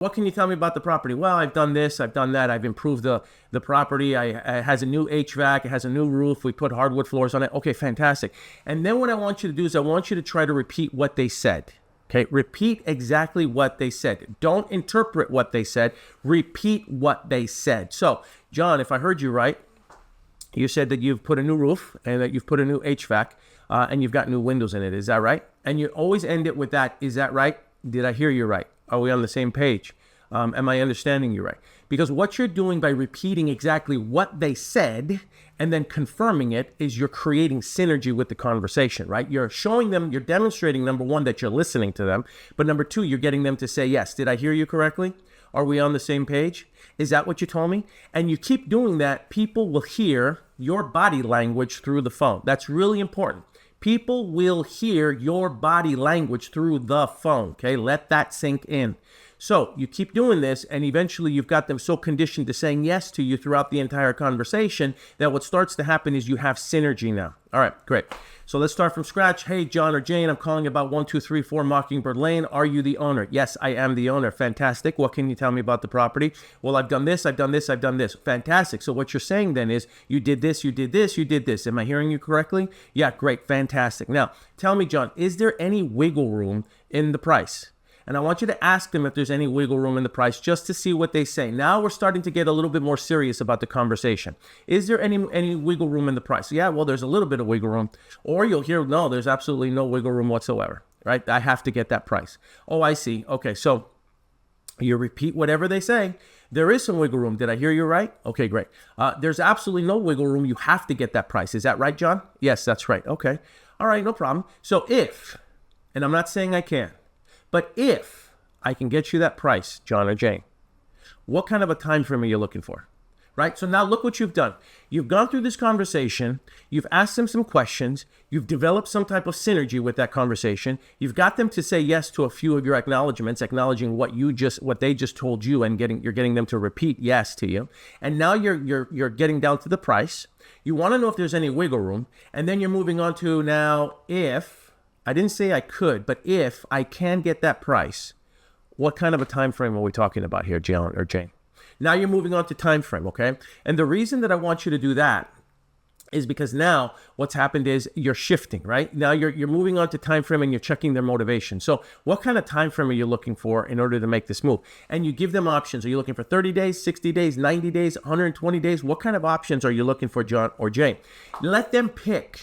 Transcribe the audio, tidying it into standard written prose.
What can you tell me about the property? Well, I've done this, I've done that, I've improved the property, it has a new HVAC, it has a new roof, we put hardwood floors on it. Okay, fantastic. And then what I want you to do is I want you to try to repeat what they said. Okay, repeat exactly what they said. Don't interpret what they said, repeat what they said. So, John, if I heard you right, you said that you've put a new roof and that you've put a new HVAC and you've got new windows in it. Is that right? And you always end it with that. Is that right? Did I hear you right? Are we on the same page? Am I understanding you right? Because what you're doing by repeating exactly what they said and then confirming it is you're creating synergy with the conversation, right? You're showing them, you're demonstrating, number one, that you're listening to them. But number two, you're getting them to say, yes, did I hear you correctly? Are we on the same page? Is that what you told me? And you keep doing that, people will hear your body language through the phone. That's really important. People will hear your body language through the phone, okay? Let that sink in. So you keep doing this, and eventually you've got them so conditioned to saying yes to you throughout the entire conversation that what starts to happen is you have synergy now. All right, great. So let's start from scratch. Hey, John or Jane, I'm calling about 1234 Mockingbird Lane. Are you the owner? Yes, I am the owner. Fantastic. What can you tell me about the property? Well, I've done this, I've done this, I've done this. Fantastic. So what you're saying then is you did this, you did this, you did this. Am I hearing you correctly? Yeah, great. Fantastic. Now, tell me, John, is there any wiggle room in the price? And I want you to ask them if there's any wiggle room in the price just to see what they say. Now we're starting to get a little bit more serious about the conversation. Is there any wiggle room in the price? Yeah, well, there's a little bit of wiggle room. Or you'll hear, no, there's absolutely no wiggle room whatsoever, right? I have to get that price. Oh, I see. Okay, so you repeat whatever they say. There is some wiggle room. Did I hear you right? Okay, great. There's absolutely no wiggle room. You have to get that price. Is that right, John? Yes, that's right. Okay. All right, no problem. So if, and I'm not saying I can, but if I can get you that price, John or Jane, what kind of a time frame are you looking for? Right? So now look what you've done. You've gone through this conversation. You've asked them some questions. You've developed some type of synergy with that conversation. You've got them to say yes to a few of your acknowledgments, acknowledging what they just told you, and you're getting them to repeat yes to you. And now you're getting down to the price. You want to know if there's any wiggle room, and then you're moving on to now if. I didn't say I could, but if I can get that price, what kind of a time frame are we talking about here, John or Jane? Now you're moving on to time frame, okay? And the reason that I want you to do that is because now what's happened is you're shifting, right? Now you're moving on to time frame and you're checking their motivation. So what kind of time frame are you looking for in order to make this move? And you give them options. Are you looking for 30 days, 60 days, 90 days, 120 days? What kind of options are you looking for, John or Jane? Let them pick.